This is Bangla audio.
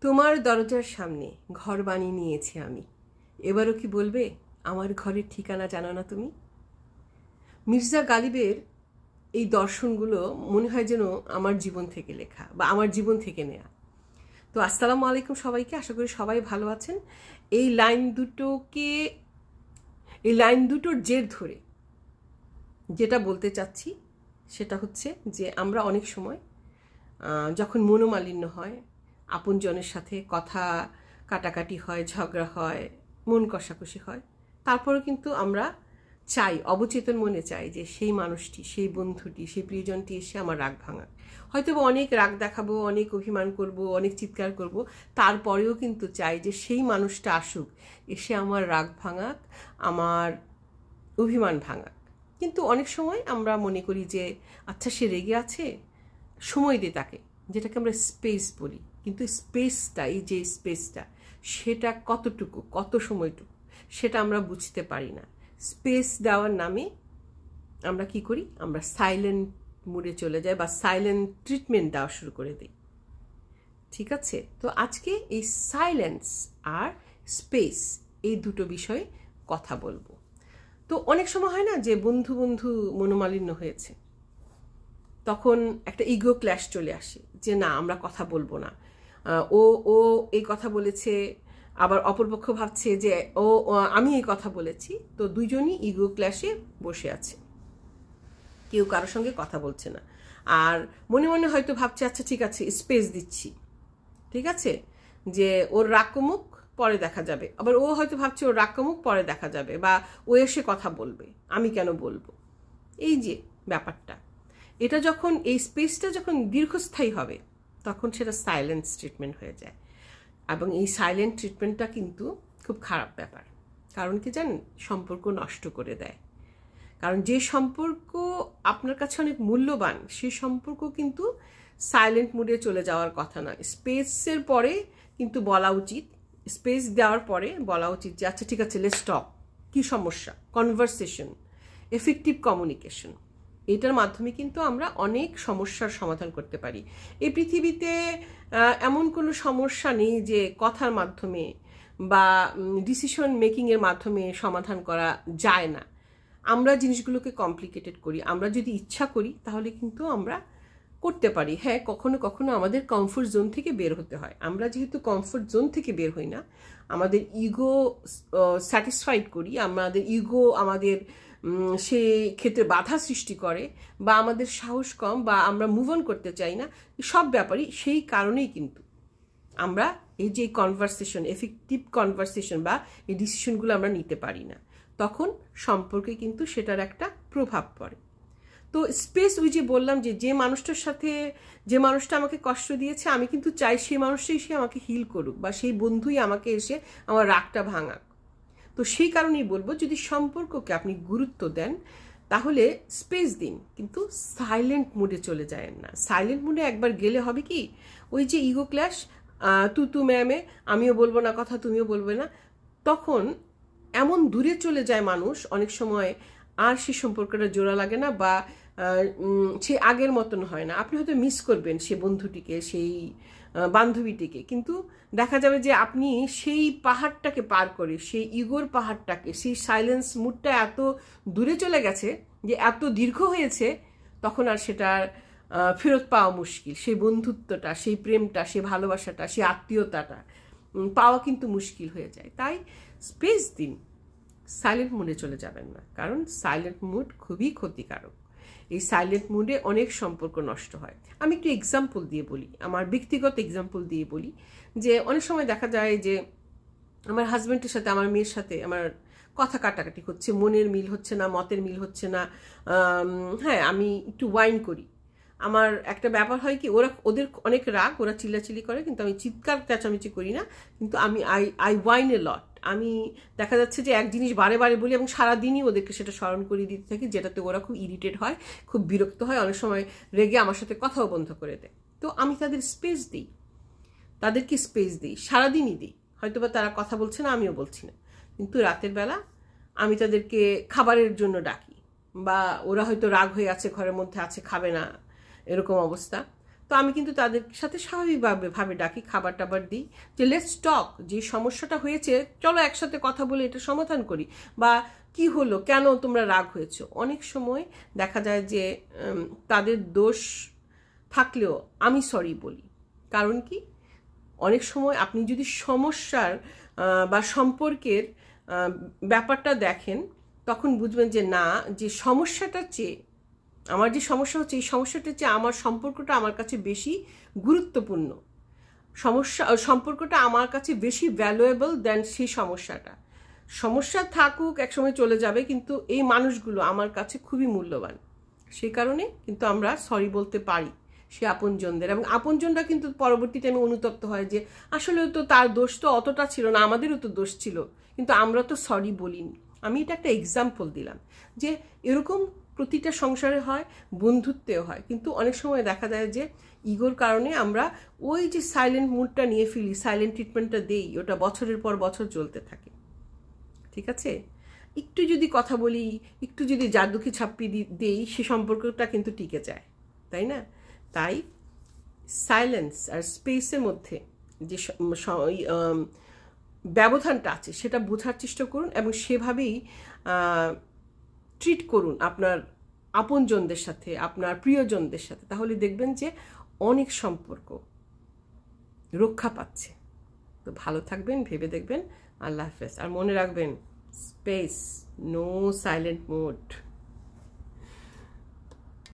তোমার দরজার সামনে ঘর বানিয়ে নিয়েছি আমি, এবারও কি বলবে আমার ঘরের ঠিকানা জানো না তুমি? মির্জা গালিবের এই দর্শনগুলো মনে হয় যেন আমার জীবন থেকে লেখা বা আমার জীবন থেকে নেয়া। তো আসসালামু আলাইকুম সবাইকে, আশা করি সবাই ভালো আছেন। এই লাইন দুটোর জের ধরে যেটা বলতে চাচ্ছি সেটা হচ্ছে যে আমরা অনেক সময় যখন মনোমালিন্য হয়, আপনজনের সাথে কথা কাটাকাটি হয়, ঝগড়া হয়, মন কষাকষি হয়, তারপরেও কিন্তু আমরা চাই, অবচেতন মনে চাই যে সেই মানুষটি, সেই বন্ধুটি, সেই প্রিয়জনটি এসে আমার রাগ ভাঙাক। হয়তো অনেক রাগ দেখাবো, অনেক অভিমান করব, অনেক চিৎকার করব, তারপরেও কিন্তু চাই যে সেই মানুষটা আসুক, এসে আমার রাগ ভাঙাক, আমার অভিমান ভাঙাক। কিন্তু অনেক সময় আমরা মনে করি যে আচ্ছা সে রেগে আছে, সময় দে তাকে, যেটাকে আমরা স্পেস বলি। কিন্তু স্পেসটা, এই যে স্পেসটা, সেটা কতটুকু, কত সময়টুকু, সেটা আমরা বুঝতে পারি না। স্পেস দেওয়ার নামে আমরা কি করি? আমরা সাইলেন্ট মুডে চলে যাই বা সাইলেন্ট ট্রিটমেন্ট দেওয়া শুরু করে দিই। ঠিক আছে? তো আজকে এই সাইলেন্স আর স্পেস, এই দুটো বিষয়ে কথা বলবো। তো অনেক সময় হয় না যে বন্ধু বন্ধু মনোমালিন্য হয়েছে, তখন একটা ইগো ক্ল্যাশ চলে আসে যে না, আমরা কথা বলবো না। ও এই কথা বলেছে, আবার অপরপক্ষ ভাবছে যে আমি এই কথা বলেছি। তো দুইজনই ইগো ক্ল্যাশে বসে আছে, কেউ কারোর সঙ্গে কথা বলছে না। আর মনে মনে হয়তো ভাবছে আচ্ছা ঠিক আছে, স্পেস দিচ্ছি, ঠিক আছে, যে ওর রাগ কমুক, পরে দেখা যাবে। আবার ও হয়তো ভাবছে ওর রাগ কমুক, পরে দেখা যাবে, বা ও এসে কথা বলবে, আমি কেন বলবো। এই যে ব্যাপারটা, এটা যখন, এই স্পেসটা যখন দীর্ঘস্থায়ী হবে, তখন সেটা সাইলেন্ট ট্রিটমেন্ট হয়ে যায়। এবং এই সাইলেন্ট ট্রিটমেন্টটা কিন্তু খুব খারাপ ব্যাপার। কারণ কি জানেন? সম্পর্ক নষ্ট করে দেয়। কারণ যে সম্পর্ক আপনার কাছে অনেক মূল্যবান, সেই সম্পর্ক কিন্তু সাইলেন্ট মুডে চলে যাওয়ার কথা না। স্পেসের পরে কিন্তু বলা উচিত, স্পেস দেওয়ার পরে বলা উচিত যে আচ্ছা ঠিক আছে, লেটস টক, কি সমস্যা, কনভারসেশন, এফেক্টিভ কমিউনিকেশন। এটার মাধ্যমে কিন্তু আমরা অনেক সমস্যার সমাধান করতে পারি। এই পৃথিবীতে এমন কোনো সমস্যা নেই যে কথার মাধ্যমে বা ডিসিশন মেকিংয়ের মাধ্যমে সমাধান করা যায় না। আমরা জিনিসগুলোকে কমপ্লিকেটেড করি। আমরা যদি ইচ্ছা করি তাহলে কিন্তু আমরা করতে পারি। হ্যাঁ, কখনো কখনো আমাদের কমফোর্ট জোন থেকে বের হতে হয়। আমরা যেহেতু কমফোর্ট জোন থেকে বের হই না, আমাদের ইগো স্যাটিসফাইড করি, আমাদের ইগো আমাদের সে ক্ষেত্রে বাধা সৃষ্টি করে, বা আমাদের সাহস কম, বা আমরা মুভ অন করতে চাই না, সব ব্যাপারই সেই কারণেই কিন্তু আমরা এই যে কনভারসেশন, এফেক্টিভ কনভারসেশন বা এই ডিসিশনগুলো আমরা নিতে পারি না। তখন সম্পর্কে কিন্তু সেটার একটা প্রভাব পড়ে। তো স্পেস, ওই যে বললাম যে মানুষটার সাথে, যে মানুষটা আমাকে কষ্ট দিয়েছে, আমি কিন্তু চাই সেই মানুষটাই সে আমাকে হিল করুক, বা সেই বন্ধুই আমাকে এসে আমার রাগটা ভাঙাক। তো সেই কারণেই বলবো, যদি সম্পর্ককে আপনি গুরুত্ব দেন তাহলে স্পেস দিন, কিন্তু সাইলেন্ট মুডে চলে যায় না। সাইলেন্ট মুডে একবার গেলে হবে কি, ওই যে ইগো ক্ল্যাশ, তু ম্যামে, আমিও বলবো না কথা, তুমিও বলবে না, তখন এমন দূরে চলে যায় মানুষ, অনেক সময় আর সেই সম্পর্কটা জোড়া লাগে না, বা সে আগের মতন হয় না। আপনি হয়তো মিস করবেন সে বন্ধুটিকে, সেই বান্ধবীটিকে, কিন্তু দেখা যাবে যে আপনি সেই পাহাড়টাকে পার করে, সেই ইগোর পাহাড়টাকে, সেই সাইলেন্স মুডটা এত দূরে চলে গেছে, যে এত দীর্ঘ হয়েছে, তখন আর সেটার ফেরত পাওয়া মুশকিল। সেই বন্ধুত্বটা, সেই প্রেমটা, সেই ভালোবাসাটা, সেই আত্মীয়তাটা পাওয়া কিন্তু মুশকিল হয়ে যায়। তাই স্পেস দিন, সাইলেন্ট মুডে চলে যাবেন না, কারণ সাইলেন্ট মুড খুবই ক্ষতিকারক। এই সাইলেন্ট মুডে অনেক সম্পর্ক নষ্ট হয়। আমি একটু এক্সাম্পল দিয়ে বলি, আমার ব্যক্তিগত এক্সাম্পল দিয়ে বলি, যে অনেক সময় দেখা যায় যে আমার হাজব্যান্ডের সাথে, আমার মেয়ের সাথে আমার কথা কাটাকাটি হচ্ছে, মনের মিল হচ্ছে না, মতের মিল হচ্ছে না। হ্যাঁ, আমি একটু ওয়াইন করি। আমার একটা ব্যাপার হয় কি, ওদের অনেক রাগ, ওরা চিল্লাচিল্লি করে, কিন্তু আমি চিৎকার চেঁচামেচি করি না, কিন্তু আমি আই ওয়াইন এ লট। আমি দেখা যাচ্ছে যে এক জিনিস বারে বারে বলি, এবং সারাদিনই ওদেরকে সেটা স্মরণ করিয়ে দিতে থাকি, যেটাতে ওরা খুব ইরিটেট হয়, খুব বিরক্ত হয়, অনেক সময় রেগে আমার সাথে কথাও বন্ধ করে দেয়। তো আমি তাদের স্পেস দিই, তাদেরকে স্পেস দিই, সারাদিনই দিই। হয়তোবা তারা কথা বলছে না, আমিও বলছি না, কিন্তু রাতের বেলা আমি তাদেরকে খাবারের জন্য ডাকি, বা ওরা হয়তো রাগ হয়ে আছে, ঘরের মধ্যে আছে, খাবে না, এরকম অবস্থা, তো আমি কিন্তু তাদের সাথে স্বাভাবিকভাবে ডাকি, খাবার টাবার দিই, যে লেটস টক, যে সমস্যাটা হয়েছে চলো একসাথে কথা বলে এটা সমাধান করি, বা কি হলো, কেন তোমরা রাগ হয়েছো। অনেক সময় দেখা যায় যে তাদের দোষ থাকলেও আমি সরি বলি। কারণ কি, অনেক সময় আপনি যদি সমস্যার বা সম্পর্কের ব্যাপারটা দেখেন, তখন বুঝবেন যে না, যে সমস্যাটার চেয়ে আমার যে সমস্যা হচ্ছে, এই সমস্যাটার চেয়ে আমার সম্পর্কটা আমার কাছে বেশি গুরুত্বপূর্ণ, সম্পর্কটা আমার কাছে বেশি ভ্যালুয়েবল দেন সেই সমস্যাটা। সমস্যা থাকুক, একসময় চলে যাবে, কিন্তু এই মানুষগুলো আমার কাছে খুবই মূল্যবান। সেই কারণে কিন্তু আমরা সরি বলতে পারি সে আপনজনদের, এবং আপনজনরা কিন্তু পরবর্তী টাইমে অনুতপ্ত হয় যে আসলে তো তার দোষ তো অতটা ছিল না, আমাদেরও তো দোষ ছিল, কিন্তু আমরা তো সরি বলিনি। আমি এটা একটা এক্সাম্পল দিলাম যে এরকম প্রতিটা সংসারে হয়, বন্ধুত্বেও হয়, কিন্তু অনেক সময় দেখা যায় যে ইগোর কারণে আমরা ওই যে সাইলেন্ট মুডটা নিয়ে ফেলি, সাইলেন্ট ট্রিটমেন্টটা দেই, ওটা বছরের পর বছর চলতে থাকে। ঠিক আছে, একটু যদি কথা বলি, একটু যদি জাদুকে ছাপ্পি দেই, সে সম্পর্কটা কিন্তু টিকে যায়, তাই না? তাই সাইলেন্স আর স্পেসের মধ্যে যে ব্যবধানটা আছে সেটা বোঝার চেষ্টা করুন, এবং সেভাবেই ট্রিট করুন আপনার আপনজনদের সাথে, আপনার প্রিয়জনদের সাথে। তাহলে দেখবেন যে অনেক সম্পর্ক রক্ষা পাচ্ছে। তো ভালো থাকবেন, ভেবে দেখবেন। আল্লাহ হাফেজ। আর মনে রাখবেন, স্পেস, নো সাইলেন্ট মোড।